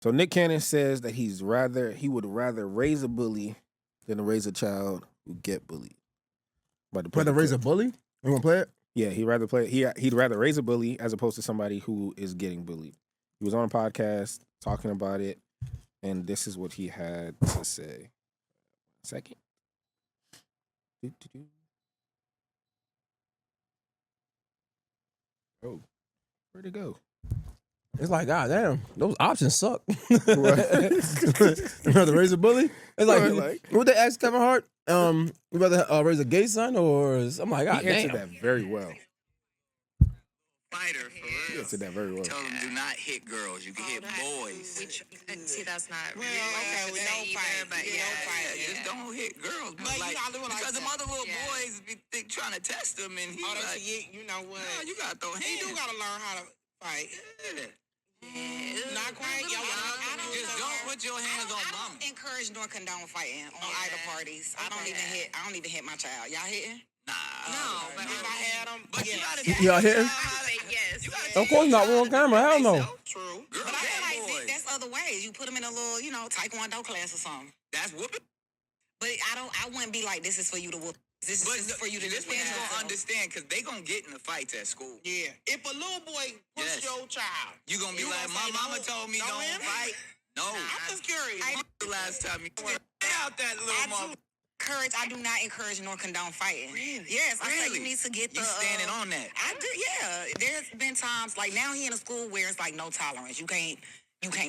So Nick Cannon says that he would rather raise a bully than to raise a child who get bullied. Rather raise a bully? You want to play it? Yeah, he'd rather raise a bully as opposed to somebody who is getting bullied. He was on a podcast talking about it, and this is what he had to say. Second. Oh, where'd it go? It's like, God damn, those options suck. Rather raise a bully? It's like, what they ask Kevin Hart? You rather raise a gay son or I'm like, God he answered damn. that very well. Fighter, for real. He answered that very well. Tell them do not hit girls. You can hit boys. See, that's not Well, okay, we don't fight. but We don't fight. Yeah, just don't hit girls. But But like, you gotta do it like because them that. other little Yeah. boys be trying to test him, and he Oh, that's like, you know what? no, you gotta throw hands. He do gotta learn how to fight. Yeah. Not quite. Yo, Just don't put your hands on I mama. don't encourage nor condone fighting on either parties. I don't even hit my child. Y'all hitting? Nah. No, but if I had him, But you yes. gotta Y'all hitting? say yes. Of course not. We're on camera. Hell no. True. Girl, But I feel like boys. that's other ways. You put them in a little, taekwondo class or something. That's whooping. But I wouldn't be like, this is for you to whoop. This But is for you to this defend man's gonna yourself. understand because they gonna get in the fights at school. Yeah. If a little boy push Yes. your child, You gonna be You like, gonna my say mama no? told me No don't him? fight. No. I'm just curious. When the last time you get out that little I mother. I do not encourage nor condone fighting. Really? Yes, I say Really? you need to get the. You standing on that. I do, yeah. There's been times like now he in a school where it's like no tolerance. You can't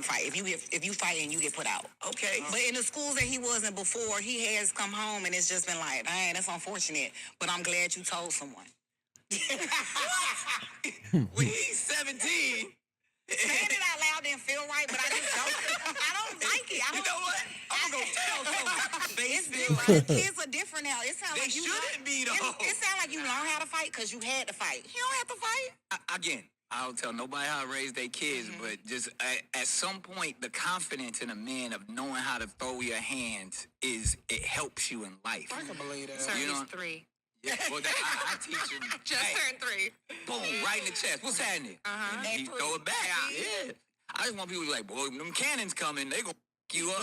fight. If you fight and you get put out. Okay. But in the schools that he was in before, he has come home and it's just been like, dang, that's unfortunate. But I'm glad you told someone. When he's 17. Saying it out loud didn't feel right, but I just don't. I don't like it. You know what? I'm gonna go tell someone. They It's still different. Kids are different now. It sounds They like you shouldn't be, though. It sounds like you learn how to fight because you had to fight. You don't have to fight. Again, I don't tell nobody how to raise their kids, but just at some point, the confidence in a man of knowing how to throw your hands it helps you in life. I can believe that. Sir, You he's know- 3. Yeah, well, I teach him. Just turned 3. Boom, right in the chest. What's happening? Uh-huh. And he throw it back. Yeah. I just want people to be like, boy, when them cannons coming, they gonna you up.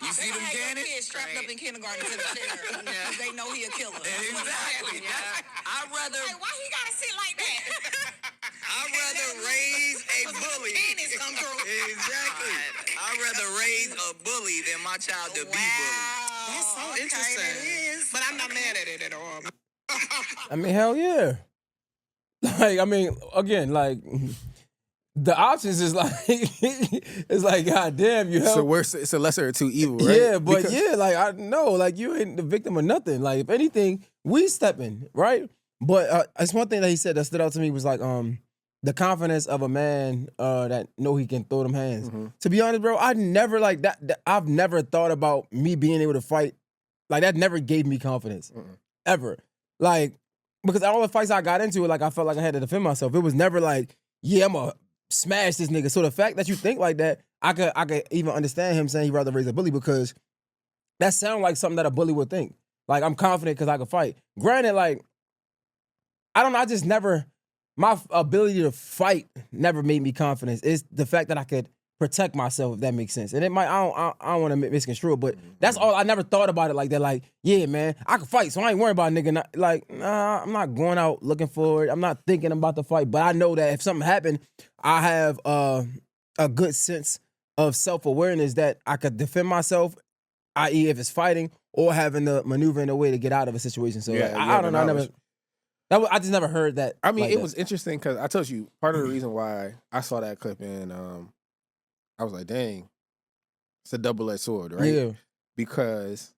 You see them Hey, your cannons? kid strapped up in kindergarten to the chair. Yeah. They know he a killer. Exactly. Yeah. I'd rather Hey, why he gotta sit like that? raise a bully. Penis come through. Exactly. I'd rather raise a bully than my child to be bullied. That's so Okay, interesting. that is. But I'm not mad at it at all. I mean, hell yeah. Like, I mean, again, like, the options is like, it's like, God damn, you help. It's a lesser of two evil, right? Yeah, but Because- yeah, like, I know, like, you ain't the victim of nothing. Like, if anything, we stepping, right? But it's one thing that he said that stood out to me was like, the confidence of a man that know he can throw them hands. Mm-hmm. To be honest, bro, I never like that. I've never thought about me being able to fight. Like, that never gave me confidence, ever. Like, because all the fights I got into, like, I felt like I had to defend myself. It was never like, yeah, I'm gonna smash this nigga. So the fact that you think like that, I could even understand him saying he'd rather raise a bully because that sounds like something that a bully would think. Like, I'm confident because I can fight. Granted, like, I don't know, I just never, my ability to fight never made me confident. It's the fact that I could protect myself, if that makes sense. And it might, I don't want to misconstrue it, but that's all. I never thought about it like that. Like, yeah, man, I can fight, so I ain't worried about a nigga. Nah, I'm not going out looking for it. I'm not thinking about the fight, but I know that if something happened, I have a good sense of self-awareness that I could defend myself, i.e. if it's fighting or having to maneuver in a way to get out of a situation. So Yeah, like, you I have don't the know. knowledge. I just never heard that. I mean, like it that. was interesting because I told you part of the reason why I saw that clip and I was like, dang, it's a double-edged sword, right? Yeah. Because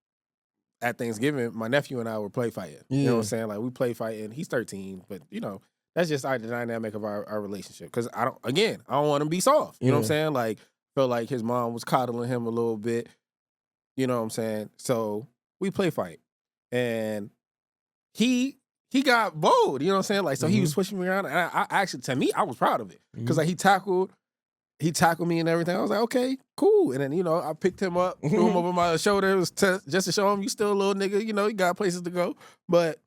at Thanksgiving, my nephew and I were play fighting. You know what I'm saying? Like, we play fighting. He's 13, but, that's just the dynamic of our relationship. Because I don't want him to be soft. You know what I'm saying? Like, felt like his mom was coddling him a little bit. You know what I'm saying? So we play fight. And he got bold, you know what I'm saying? Like, so he was pushing me around. And I actually, to me, I was proud of it. Because, like, he tackled me and everything. I was like, okay, cool. And then, I picked him up, threw him over my shoulder. It was just to show him, you still a little nigga, you got places to go. But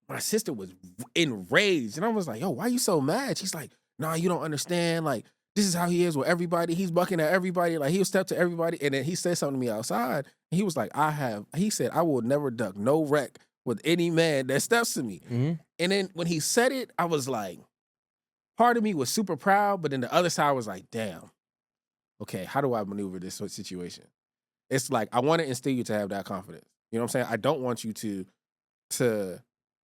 my sister was enraged. And I was like, yo, why you so mad? She's like, nah, you don't understand. Like, this is how he is with everybody. He's bucking at everybody. Like, he'll step to everybody. And then he said something to me outside. And he was like, he said, I will never duck no wreck with any man that steps to me. Mm-hmm. And then when he said it, I was like, part of me was super proud, but then the other side was like, damn, okay, how do I maneuver this situation? It's like, I want to instill you to have that confidence. You know what I'm saying? I don't want you to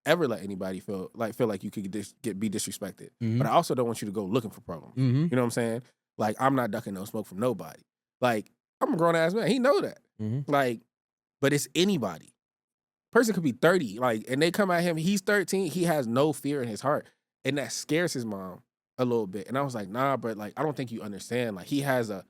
ever let anybody feel like you could be disrespected. Mhm. But I also don't want you to go looking for problems. Mm-hmm. You know what I'm saying? Like, I'm not ducking no smoke from nobody. Like, I'm a grown-ass man. He know that. Mm-hmm. Like, but it's anybody. Person could be 30, like, and they come at him, he's 13, he has no fear in his heart. And that scares his mom a little bit. And I was like, nah, but like, I don't think you understand. Like, he has that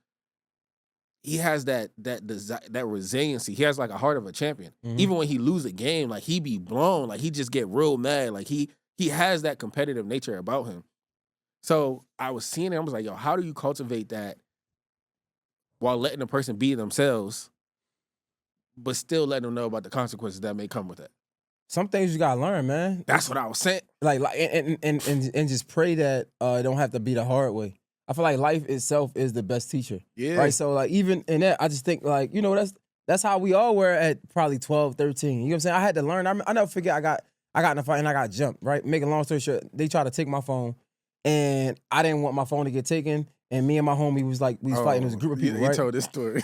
resiliency. He has like a heart of a champion. Mhm. Even when he lose a game, like, he be blown. Like, he just get real mad. Like, he has that competitive nature about him. So I was seeing it. I was like, yo, how do you cultivate that while letting the person be themselves, but still letting them know about the consequences that may come with it? Some things you gotta learn, man. That's what I was saying. Like and just pray that it don't have to be the hard way. I feel like life itself is the best teacher. Yeah. Right. So like even in that, I just think like, that's how we all were at probably 12, 13. You know what I'm saying? I had to learn. I never forget I got in a fight and I got jumped, right? Making a long story short, they tried to take my phone and I didn't want my phone to get taken. And me and my homie was like, we was fighting. It was a group of people, He right? told this story.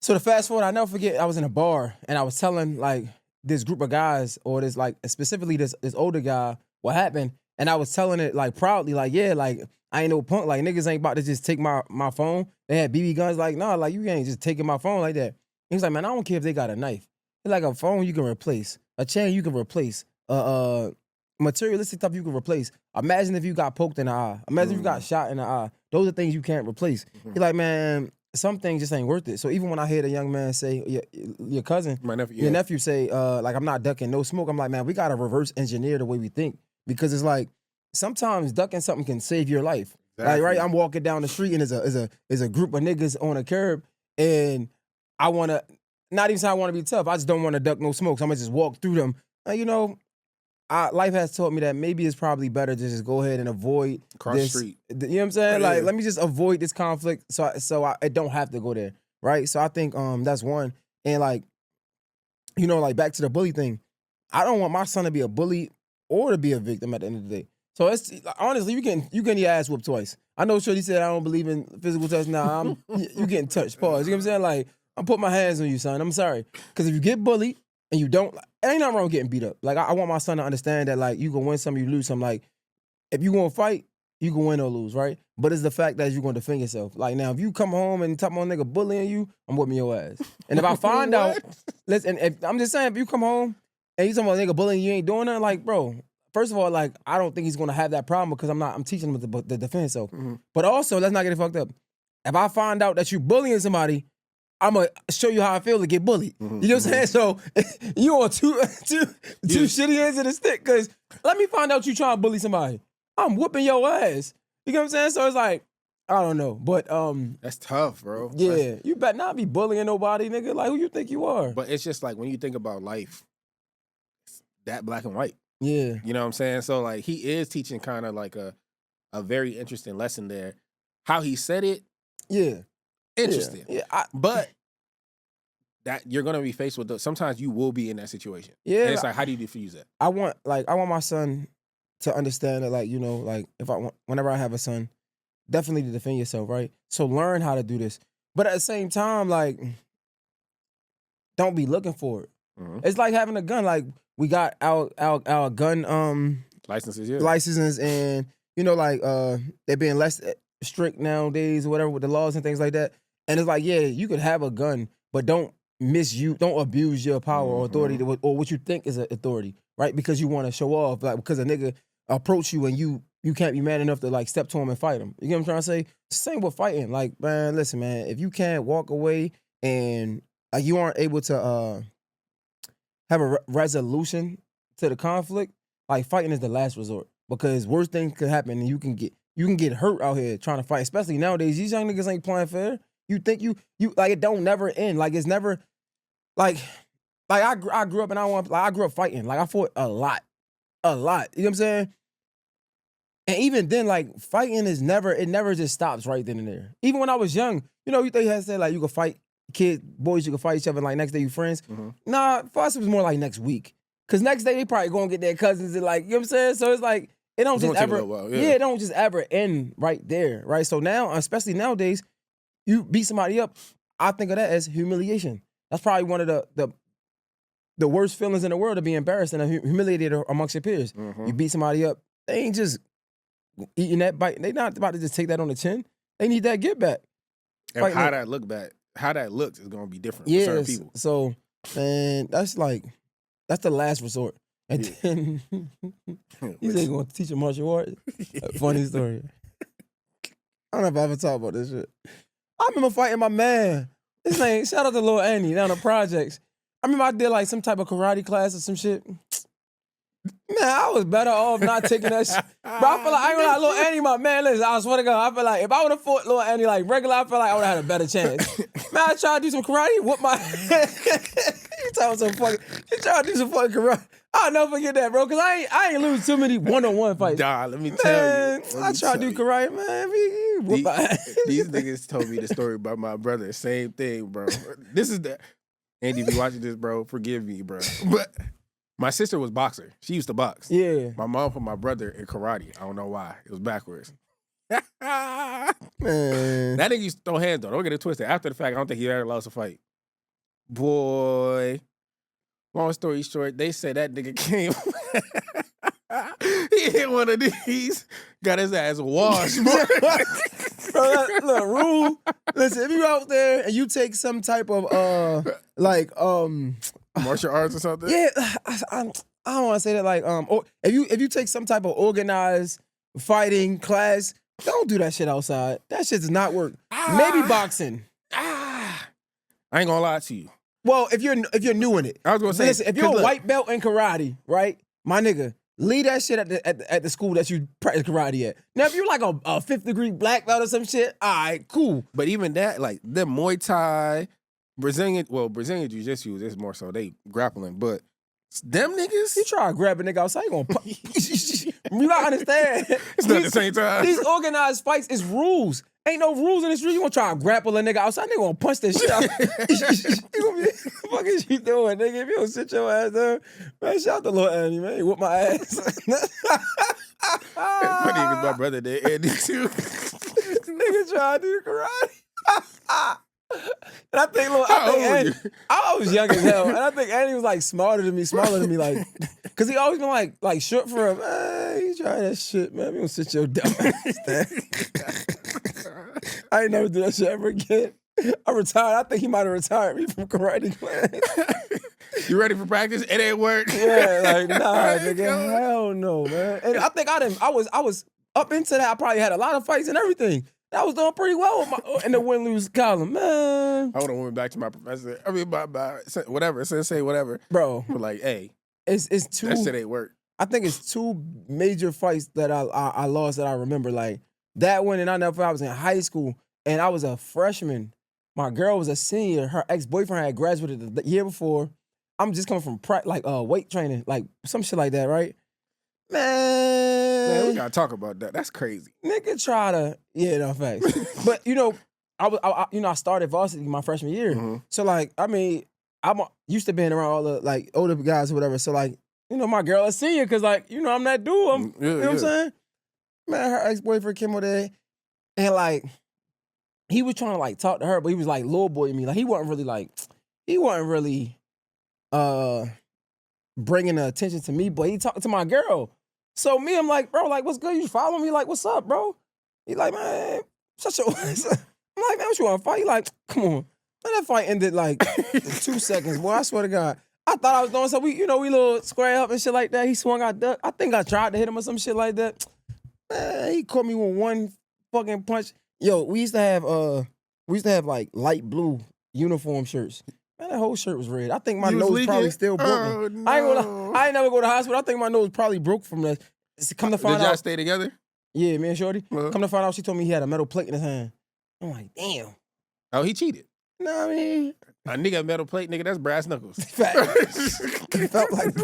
So the fast forward, I never forget, I was in a bar and I was telling like this group of guys, or this like specifically this older guy, what happened. And I was telling it like proudly, like, yeah, like I ain't no punk. Like niggas ain't about to just take my phone. They had BB guns, like, nah, like you ain't just taking my phone like that. He was like, man, I don't care if they got a knife. It's like a phone you can replace, a chain you can replace, materialistic stuff you can replace. Imagine if you got poked in the eye. Imagine if you got shot in the eye. Those are things you can't replace. He's like, man, some things just ain't worth it. So even when I hear the young man say, your cousin, My nephew. your nephew say, like, I'm not ducking no smoke, I'm like, man, we gotta reverse engineer the way we think. Because it's like, sometimes ducking something can save your life. Exactly. Like, right, I'm walking down the street and there's a group of niggas on a curb and I wanna, not even say I wanna be tough, I just don't wanna duck no smoke. So I'm gonna just walk through them. Life has taught me that maybe it's probably better to just go ahead and avoid Cross this. street. You know what I'm saying? Yeah. Like, let me just avoid this conflict so I don't have to go there, right? So I think that's one. And like, like back to the bully thing, I don't want my son to be a bully or to be a victim at the end of the day. So it's honestly, you getting your ass whooped twice. I know Shorty said I don't believe in physical touch. Nah, you getting touched. Pause. You know what I'm saying? Like, I'm putting my hands on you, son. I'm sorry. Because if you get bullied and you don't, it ain't nothing wrong with getting beat up. Like, I want my son to understand that, like, you can win some, you lose some. Like, if you gonna fight, you can win or lose, right? But it's the fact that you're gonna defend yourself. Like, now, if you come home and top on a nigga bullying you, I'm whipping your ass. And if I find out, listen, if I'm just saying, if you come home and you talking about a nigga bullying you ain't doing nothing, like, bro, first of all, like, I don't think he's gonna have that problem because I'm teaching him to defend himself. Mm-hmm. But also, let's not get it fucked up. If I find out that you bullying somebody, I'm gonna show you how I feel to get bullied. Mm-hmm. You know what I'm saying? So you on two shitty ends of the stick, because let me find out you trying to bully somebody. I'm whooping your ass. You know what I'm saying? So it's like, I don't know. But That's tough, bro. yeah, you better not be bullying nobody, nigga. Like, who you think you are? But it's just like, when you think about life, it's that black and white. Yeah. You know what I'm saying? So like, he is teaching kind of like a very interesting lesson there. How he said it, Yeah. interesting. Yeah. But that you're gonna be faced with sometimes you will be in that situation. Yeah. And it's like, how do you diffuse that? I want my son to understand that, like, like, whenever I have a son, definitely to defend yourself, right? So learn how to do this. But at the same time, like, don't be looking for it. Mhm. It's like having a gun. Like, we got our gun Licenses, yeah. licenses, and they're being less strict nowadays or whatever with the laws and things like that. And it's like, yeah, you could have a gun, but don't abuse your power or authority or what you think is an authority, right? Because you want to show off, like, because a nigga approach you and you can't be man enough to, like, step to him and fight him. You get what I'm trying to say? Same with fighting. Like, man, listen, man, if you can't walk away and like you aren't able to have a resolution to the conflict, like, fighting is the last resort, because worst things could happen and you can get hurt out here trying to fight. Especially nowadays, these young niggas ain't playing fair. You think you like, it don't never end. Like, it's never like I grew up and I grew up fighting. Like, I fought a lot. You know what I'm saying? And even then, like fighting it never just stops right then and there. Even when I was young, you know, you think you had said like you could fight boys, you could fight each other, and like next day you friends. Nah, for us it was more like next week. Cause next day they probably gonna get their cousins and like, you know what I'm saying? So it's like, it don't It's just gonna take a ever, little while, it don't just ever end right there, right? So now, especially nowadays, you beat somebody up, I think of that as humiliation. That's probably one of the worst feelings in the world, to be embarrassed and humiliated amongst your peers. You beat somebody up, they ain't just eating that bite. They not about to just take that on the chin. They need that get back. And Fighting how it. that look back, how that looks is gonna be different for Yes. certain people. So, man, that's the last resort. And then you say you're gonna teach a martial art. Funny story. I don't know if I ever talked about this shit. I remember fighting my man. His name, shout out to Lil Annie down the projects. I remember I did like some type of karate class or some shit. Man, I was better off not taking that shit. Bro, I feel like I ain't gonna lie, Lil Annie, my man, listen, I swear to God, I feel like if I would have fought Lil Annie like regular, I feel like I would have had a better chance. Man, I tried to do some karate, whoop my you try to do some fucking karate. I'll never forget that, bro, because I ain't lose too many one-on-one fights. Nah, let me tell Man, you. I tried to do karate, man. Whoop my ass. These niggas told me the story about my brother. Same thing, bro. This is the Andy, if you watching this, bro, forgive me, bro. But my sister was boxer. She used to box. Yeah. My mom put my brother in karate. I don't know why. It was backwards. Man. That nigga used to throw hands though. Don't get it twisted. After the fact, I don't think he ever lost a fight. Boy. Long story short, they said that nigga came. He hit one of these, got his ass washed. Bro, look, rule. Listen, if you out there and you take some type of Martial arts or something? yeah, I don't want to say that or if you take some type of organized fighting class, don't do that shit outside. That shit does not work. Maybe boxing. I ain't gonna lie to you. Well, if you're new in it, I was gonna say, listen, if you're 'cause a look, white belt in karate, right, my nigga, leave that shit at the school that you practice karate at. Now, if you're like a fifth degree black belt or some shit, all right, cool. But even that, like the Muay Thai, Brazilian Jiu-Jitsu is more so they grappling, but them niggas, You try to grab a nigga outside, you gonna you gotta understand. it's not the same time. These organized fights is rules. Ain't no rules in this street. You gonna try to grapple a nigga outside, nigga gonna punch that shit out. You gonna be, what is you doing, nigga? If you don't sit your ass down, man, shout out to Lil Annie, man. He whoop my ass. It's funny because my brother did Andy too. Nigga try to do karate. And I think, How old were Andy, you? I was young as hell, and I think Andy was like smaller than me, like, cause he always been like short for him. Man, you try that shit, man. You gonna sit your dumb ass down. I ain't never do that shit ever again. I retired. I think he might have retired me from karate class. You ready for practice? It ain't work. Yeah, like nah, nigga, hell no, man. And I think I was up into that. I probably had a lot of fights and everything. I was doing pretty well with my, in the win-lose column, man. I would have went back to my professor. I mean, my whatever, sensei, whatever. Bro, But like, hey, it's two. that shit ain't work. I think it's two major fights that I lost that I remember. Like that one, and I never. I was in high school and I was a freshman. My girl was a senior. Her ex-boyfriend had graduated the year before. I'm just coming from weight training, like some shit like that, right? Man, we gotta talk about that. That's crazy. Nigga try to, no facts. But I started varsity my freshman year. Mhm. So like, I mean, I'm used to being around all the like older guys or whatever. So like, my girl is senior because like, I'm that dude. You know what I'm saying? Man, her ex-boyfriend came over there and like, he was trying to like talk to her, but he was like little boy me. Like he wasn't really bringing the attention to me, but he talked to my girl. So me, I'm like, bro, like, what's good? You follow me? Like, what's up, bro? He like, man, shut your ass up. I'm like, man, what you want to fight? He like, come on. Man, that fight ended like in 2 seconds, boy. I swear to God. I thought I was doing something. We little square up and shit like that. He swung out duck. I think I tried to hit him or some shit like that. Man, he caught me with one fucking punch. Yo, we used to have like light blue uniform shirts. Man, that whole shirt was red. I think my You was nose leaking? probably still broken. Oh, I ain't gonna no. lie. I ain't never go to the hospital. I think my nose probably broke from that. Come to Did find y'all out. stay together? Yeah, me and Shorty. Uh-huh. Come to find out, she told me he had a metal plate in his hand. I'm like, damn. Oh, he cheated. Know what I mean? A nigga metal plate, nigga, that's brass knuckles. Fact. It felt like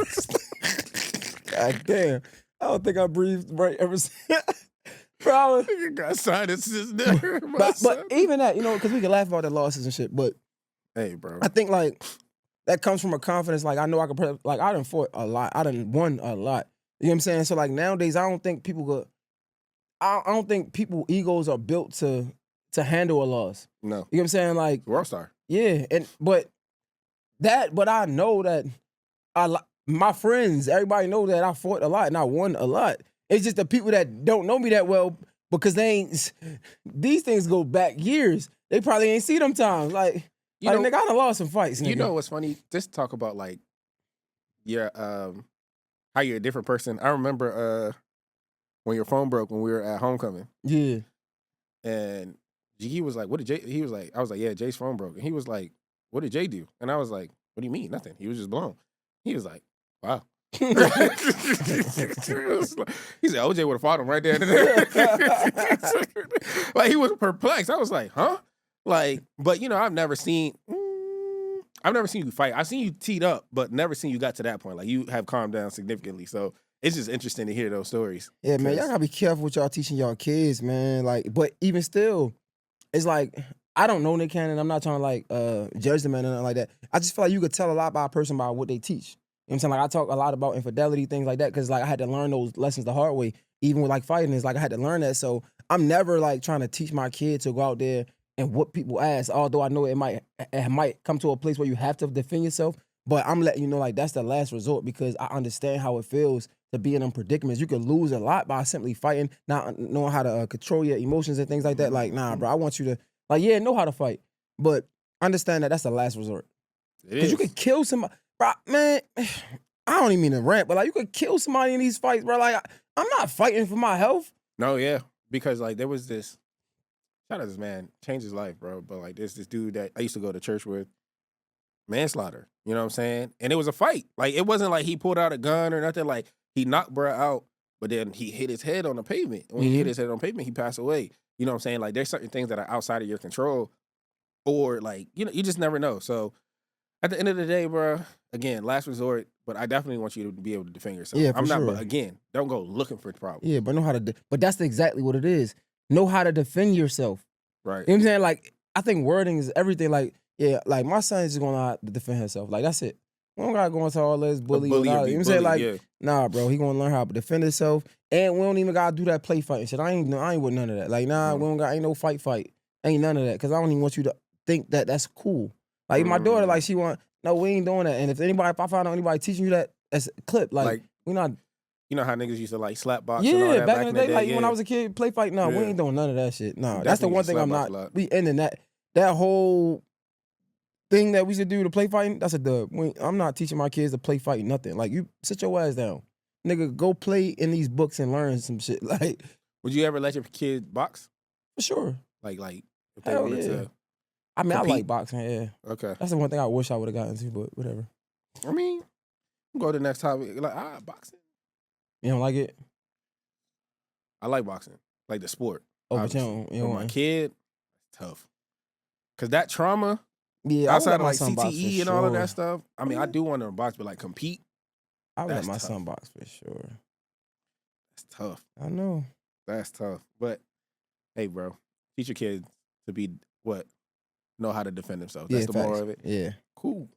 God damn. I don't think I breathed right ever since. Bro, I was- Nigga got sinuses there. but even that, you know, because we can laugh about the losses and shit, but Hey, bro. I think like that comes from a confidence. Like I know I can like I done fought a lot. I done won a lot. You know what I'm saying? So like nowadays, I don't think people go. I don't think people egos are built to handle a loss. No. You know what I'm saying? Like World star. yeah, but I know that my friends, everybody know that I fought a lot and I won a lot. It's just the people that don't know me that well because they ain't. These things go back years. They probably ain't see them times. Like You know, nigga, I done lost some fights. Nigga. you know what's funny? Just talk about like your how you're a different person. I remember when your phone broke when we were at homecoming, Yeah. and he was like, "What did Jay?" He was like, "I was like, yeah, Jay's phone broke," and he was like, "What did Jay do?" And I was like, "What do you mean? Nothing. He was just blown." He was like, "Wow." He said OJ would have fought him right there. Like he was perplexed. I was like, huh? Like, but you know, I've never seen you fight. I've seen you teed up, but never seen you got to that point. Like you have calmed down significantly. So it's just interesting to hear those stories. Yeah, man, y'all gotta be careful what y'all teaching y'all kids, man. Like, but even still, it's like I don't know Nick Cannon. I'm not trying to like judge them or nothing like that. I just feel like you could tell a lot about a person by what they teach. You know what I'm saying? Like I talk a lot about infidelity, things like that, because like I had to learn those lessons the hard way. Even with like fighting, it's like I had to learn that. So I'm never like trying to teach my kid to go out there and whoop people ass. Although I know it might come to a place where you have to defend yourself. But I'm letting you know like that's the last resort because I understand how it feels to be in them predicaments. You could lose a lot by simply fighting, not knowing how to control your emotions and things like that. Like, nah, bro, I want you to like, yeah, know how to fight, but understand that that's the last resort. Because you could kill somebody. Bro, man, I don't even mean to rant, but like you could kill somebody in these fights, bro. Like I'm not fighting for my health. No, yeah, because like there was this. Shout out to this man, changed his life, bro. But like this dude that I used to go to church with, manslaughter. You know what I'm saying? And it was a fight. Like it wasn't like he pulled out a gun or nothing. Like he knocked bro out, but then he hit his head on the pavement. When he hit his head on the pavement, he passed away. You know what I'm saying? Like there's certain things that are outside of your control, or like you know you just never know. So at the end of the day, bro, again, last resort. But I definitely want you to be able to defend yourself. Yeah, for I'm not. sure. But again, don't go looking for problems. Yeah, but know how to. But that's exactly what it is. Know how to defend yourself. Right. You know what I'm saying? Like I think wording is everything. Like yeah, like my son is just gonna know how to defend himself. Like that's it. We don't gotta go into all this bully. bully You know or what be I'm saying? Like bullied, nah, bro, he gonna learn how to defend himself, and we don't even gotta do that play fighting shit. I ain't with none of that. Like nah, we don't got ain't no fight. Ain't none of that. Cause I don't even want you to think that that's cool. Like my daughter, like she want. No, we ain't doing that. And if I find out anybody teaching you that as a clip, like we not. You know how niggas used to like slap box and all Yeah, that back in the day, like yeah. when I was a kid, play fight. No, we Yeah. ain't doing none of that shit. No, We that's the definitely one thing I'm slap box not. a lot. We ending that whole thing that we should do to play fighting. That's a dub. I'm not teaching my kids to play fight. Nothing. Like you sit your ass down, nigga. Go play in these books and learn some shit. Like Would you ever let your kid box? for sure. Like if they Hell wanted yeah. to. I mean, I compete? like boxing. Yeah, Okay. that's the one thing I wish I would have gotten into, but whatever. I mean, we'll go to the next topic. Like boxing. You don't like it? I like boxing, like the sport. Oh, but you obviously. don't. You But don't my want- kid, tough. Cause that trauma Yeah, I would outside let of my like son box for CTE and all of sure. that stuff. I mean, I do want to box, but like compete, I would let that's my tough. son box for sure. that's tough. I know. That's tough. But hey, bro, teach your kids to be what? Know how to defend themselves. That's Yeah, the facts. moral of it. Yeah. Cool.